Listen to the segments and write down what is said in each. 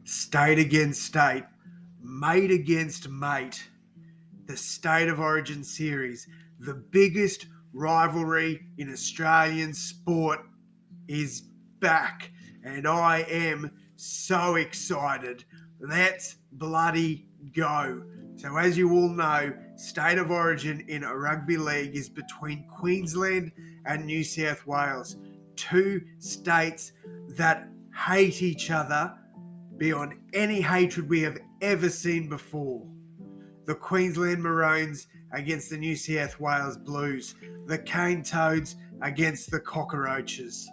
State against state, mate against mate, the State of Origin series, the biggest rivalry in Australian sport, is back, and I am so excited. Let's bloody go. So, as you all know, State of Origin in a rugby league is between Queensland and New South Wales, two states that hate each other beyond any hatred we have ever seen before. The Queensland Maroons against the New South Wales Blues, the Cane Toads against the Cockroaches.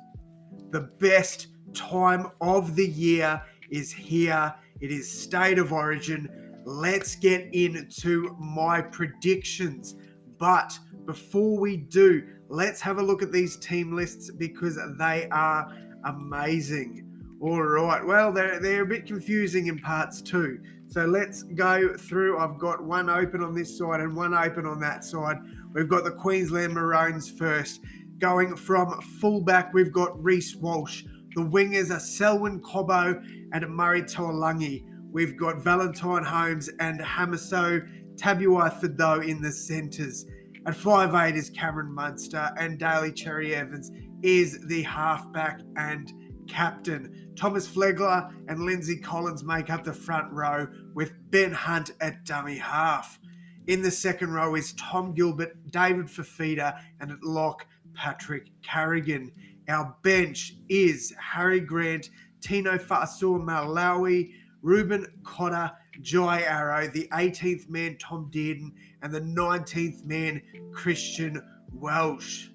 The best time of the year is here. It is State of Origin. Let's get into my predictions. But before we do, let's have a look at these team lists because they are amazing. All right, well, they're a bit confusing in parts too. So let's go through. I've got one open on this side and one open on that side. We've got the Queensland Maroons first. Going from fullback, we've got Reece Walsh. The wingers are Selwyn Cobbo and Murray Taulagi. We've got Valentine Holmes and Hamiso Tabuai-Fidow in the centres. At 5'8" is Cameron Munster, and Daly Cherry Evans is the halfback and captain. Thomas Flegler and Lindsay Collins make up the front row, with Ben Hunt at dummy half. In the second row is Tom Gilbert, David Fafita, and at lock, Patrick Carrigan. Our bench is Harry Grant, Tino Fa'asua-Malawi, Ruben Cotter, Jai Arrow, the 18th man Tom Dearden, and the 19th man Christian Welsh.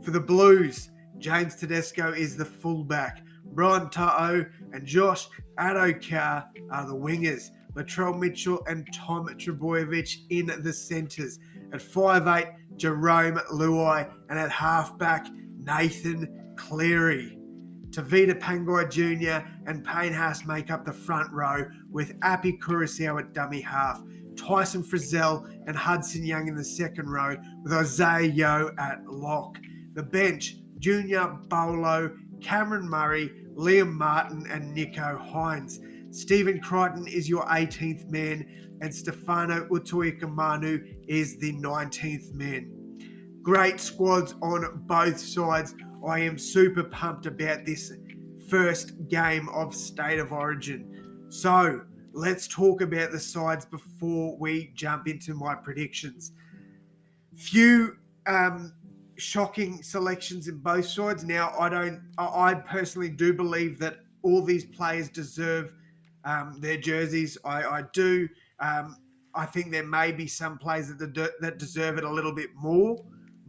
For the Blues, James Tedesco is the fullback. Brian Ta'o and Josh ADDO-CARR are the wingers. Latrell Mitchell and Tom Trebojevic in the centres. At 5'8", Jerome Luai, and at halfback, Nathan Cleary. Tavita Pangai Jr. and Payne Haas make up the front row, with Api Kurosau at dummy half. Tyson Frizzell and Hudson Young in the second row, with Isaiah Yeo at lock. The bench, Junior Bolo, Cameron Murray, Liam Martin, and Nico Hines. Stephen Crichton is your 18th man, and Stefano Utoikamanu is the 19th man. Great squads on both sides. I am super pumped about this first game of State of Origin. So let's talk about the sides before we jump into my predictions. Few shocking selections in both sides. Now, I personally do believe that all these players deserve their jerseys. I do. I think there may be some players that deserve it a little bit more,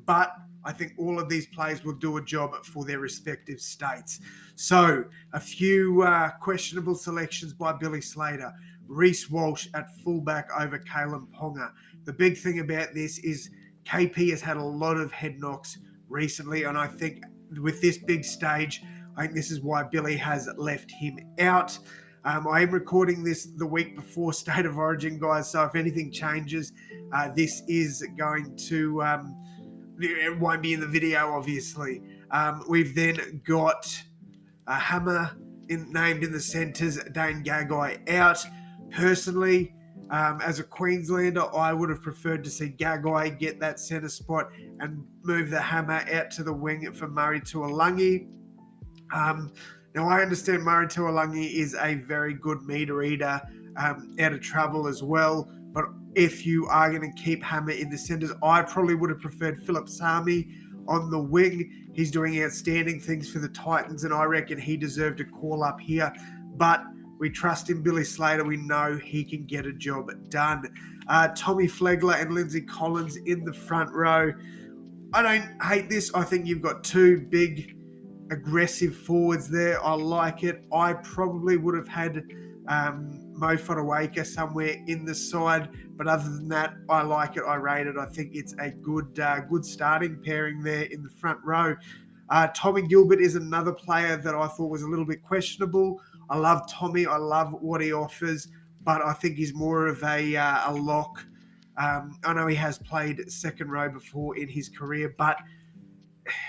but I think all of these players will do a job for their respective states. So, a few questionable selections by Billy Slater. Reece Walsh at fullback over Kalen Ponga. The big thing about this is KP has had a lot of head knocks recently, and I think with this big stage, I think this is why Billy has left him out. I am recording this the week before State of Origin, guys, so if anything changes, this is going to... it won't be in the video, obviously. We've then got Hammer named in the centres, Dane Gagai out. Personally, as a Queenslander, I would have preferred to see Gagai get that centre spot and move the Hammer out to the wing for Murray Taulagi. Now, I understand Murray Taulagi is a very good meter eater out of trouble as well, but if you are going to keep Hammer in the centres, I probably would have preferred Philip Sami on the wing. He's doing outstanding things for the Titans, and I reckon he deserved a call up here. But we trust in Billy Slater. We know he can get a job done. Tommy Flegler and Lindsay Collins in the front row. I don't hate this. I think you've got two big, aggressive forwards there. I like it. I probably would have had Mo Fotuaika somewhere in the side, but other than that, I like it. I rate it. I think it's a good starting pairing there in the front row. Tommy Gilbert is another player that I thought was a little bit questionable. I love Tommy. I love what he offers, but I think he's more of a lock. I know he has played second row before in his career, but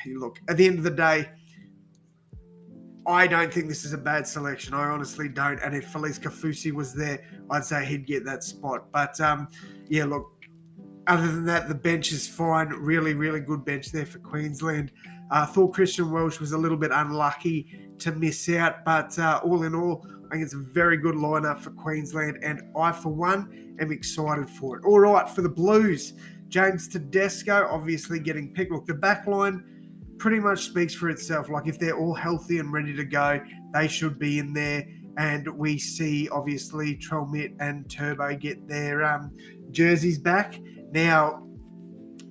look, at the end of the day, I don't think this is a bad selection. I honestly don't. And if Felice Kafusi was there, I'd say he'd get that spot. But yeah, look, other than that, the bench is fine. Really, really good bench there for Queensland. Thought Christian Welch was a little bit unlucky to miss out, but all in all, I think it's a very good lineup for Queensland, and I, for one, am excited for it. All right, for the Blues, James Tedesco obviously getting picked. Look, the back line pretty much speaks for itself. Like, if they're all healthy and ready to go, they should be in there. And we see, obviously, Trelmit and Turbo get their jerseys back. Now,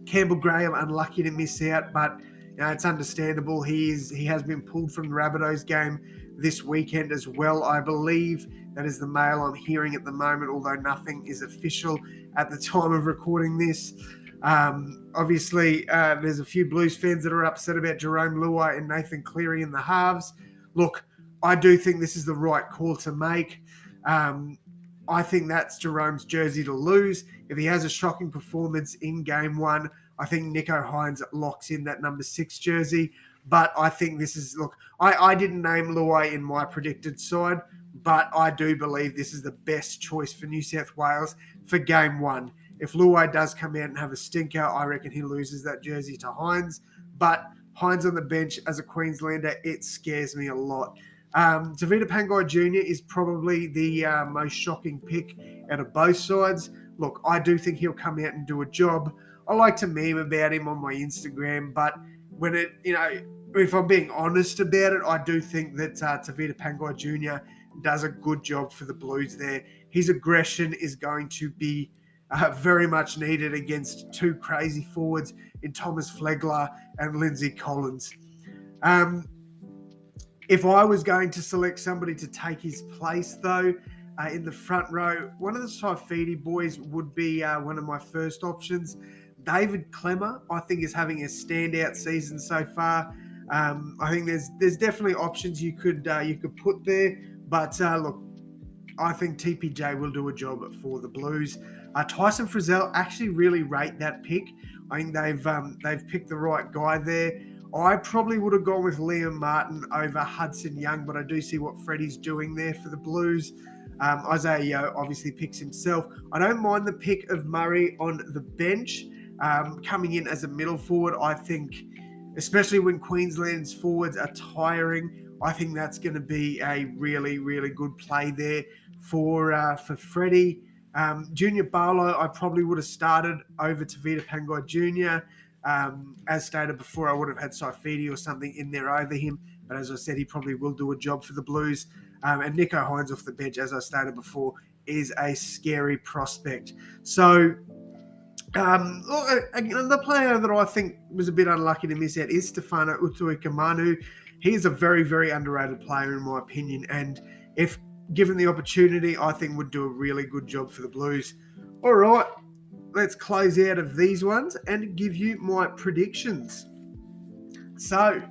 Campbell Graham unlucky to miss out, but it's understandable. He has been pulled from the Rabbitohs game this weekend as well, I believe. That is the mail I'm hearing at the moment, although nothing is official at the time of recording this. Obviously, there's a few Blues fans that are upset about Jerome Luai and Nathan Cleary in the halves. Look, I do think this is the right call to make. I think that's Jerome's jersey to lose. If he has a shocking performance in game one, I think Nicho Hynes locks in that number 6 jersey. But I think this is, look, I didn't name Luai in my predicted side, but I do believe this is the best choice for New South Wales for game one. If Luai does come out and have a stinker, I reckon he loses that jersey to Hynes. But Hynes on the bench as a Queenslander, it scares me a lot. Tavita Pangai Jr. is probably the most shocking pick out of both sides. Look, I do think he'll come out and do a job. I like to meme about him on my Instagram, but when if I'm being honest about it, I do think that Tavita Pangai Jr. does a good job for the Blues there. His aggression is going to be very much needed against two crazy forwards in Thomas Flegler and Lindsay Collins. If I was going to select somebody to take his place, though, in the front row, one of the Saifidi boys would be one of my first options. David Klemmer, I think, is having a standout season so far. I think there's definitely options you could put there, but look, I think TPJ will do a job for the Blues. Tyson Frizzell, actually really rate that pick. I think they've picked the right guy there. I probably would have gone with Liam Martin over Hudson Young, but I do see what Freddie's doing there for the Blues. Isaiah Yeo obviously picks himself. I don't mind the pick of Murray on the bench, coming in as a middle forward. I think, especially when Queensland's forwards are tiring, I think that's going to be a really, really good play there for Freddie. Junior Barlow, I probably would have started over Tavita Pangai Jr. As stated before, I would have had Saifidi or something in there over him. But as I said, he probably will do a job for the Blues. And Nicho Hynes off the bench, as I stated before, is a scary prospect. So the player that I think was a bit unlucky to miss out is Stefano Utoikamanu. He is a very, very underrated player in my opinion. And if given the opportunity, I think would do a really good job for the Blues. All right, let's close out of these ones and give you my predictions. So,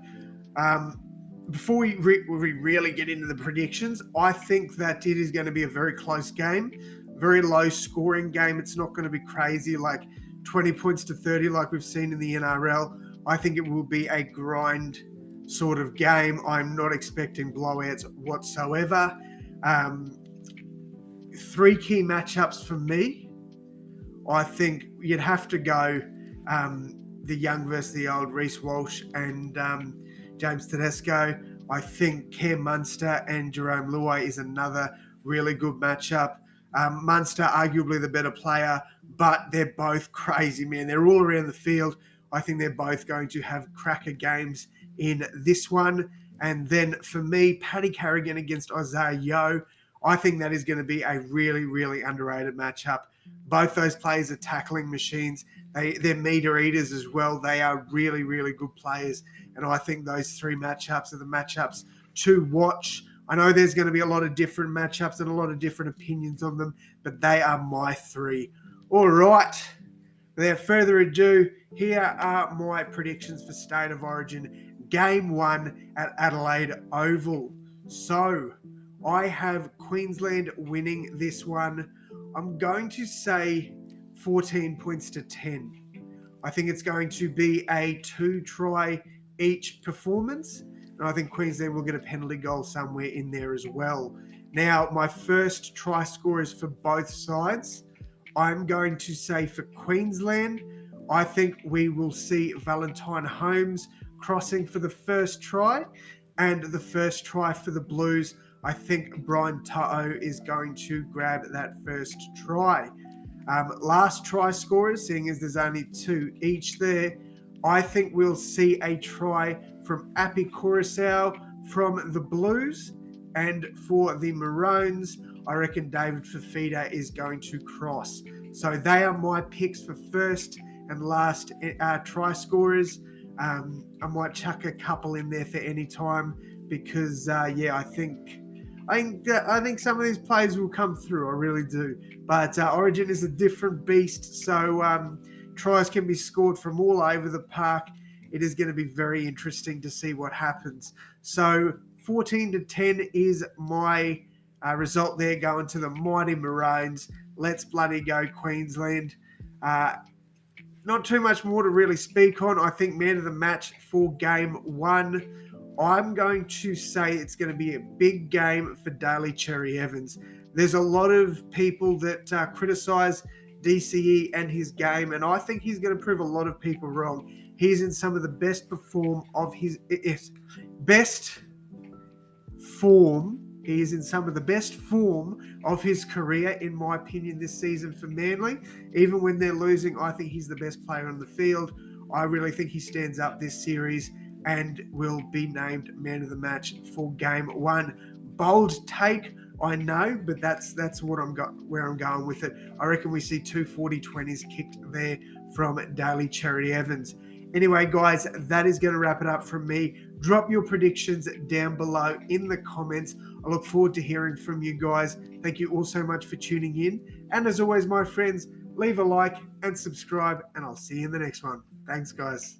before we really get into the predictions, I think that it is going to be a very close game, very low scoring game. It's not going to be crazy like 20 points to 30 like we've seen in the NRL. I think it will be a grind sort of game. I'm not expecting blowouts whatsoever. 3 key matchups for me. I think you'd have to go the young versus the old, Reece Walsh and James Tedesco. I think Cam Munster and Jerome Luai is another really good matchup. Munster, arguably the better player, but they're both crazy, man. They're all around the field. I think they're both going to have cracker games in this one. And then for me, Paddy Carrigan against Isaiah Yeo, I think that is going to be a really, really underrated matchup. Both those players are tackling machines. They're meter eaters as well. They are really, really good players. And I think those 3 matchups are the matchups to watch. I know there's going to be a lot of different matchups and a lot of different opinions on them, but they are my 3. All right. Without further ado, here are my predictions for State of Origin Game 1 at Adelaide Oval. So, I have Queensland winning this one. I'm going to say 14 points to 10. I think it's going to be a 2-try each performance. And I think Queensland will get a penalty goal somewhere in there as well. Now, my first try scorers for both sides, I'm going to say for Queensland, I think we will see Valentine Holmes crossing for the first try. And the first try for the Blues, I think Brian To'o is going to grab that first try. Last try scorers, seeing as there's only 2 each there, I think we'll see a try from Api Coruscant from the Blues. And for the Maroons, I reckon David Fafita is going to cross. So they are my picks for first and last try scorers. I might chuck a couple in there for any time because, I think some of these players will come through. I really do. But Origin is a different beast, so tries can be scored from all over the park. It is going to be very interesting to see what happens. So 14-10 is my result there, going to the mighty Maroons. Let's bloody go, Queensland. Not too much more to really speak on. I think man of the match for game 1. I'm going to say it's going to be a big game for Daly Cherry Evans. There's a lot of people that criticise DCE and his game, and I think he's going to prove a lot of people wrong. He's in some of the best form. He is in some of the best form of his career, in my opinion, this season for Manly. Even when they're losing, I think he's the best player on the field. I really think he stands up this series and will be named man of the match for game 1. Bold take, I know, but that's where I'm going with it. I reckon we see 2 40-20s kicked there from Daly Cherry Evans. Anyway, guys, that is going to wrap it up from me. Drop your predictions down below in the comments. I look forward to hearing from you guys. Thank you all so much for tuning in. And as always, my friends, leave a like and subscribe, and I'll see you in the next one. Thanks, guys.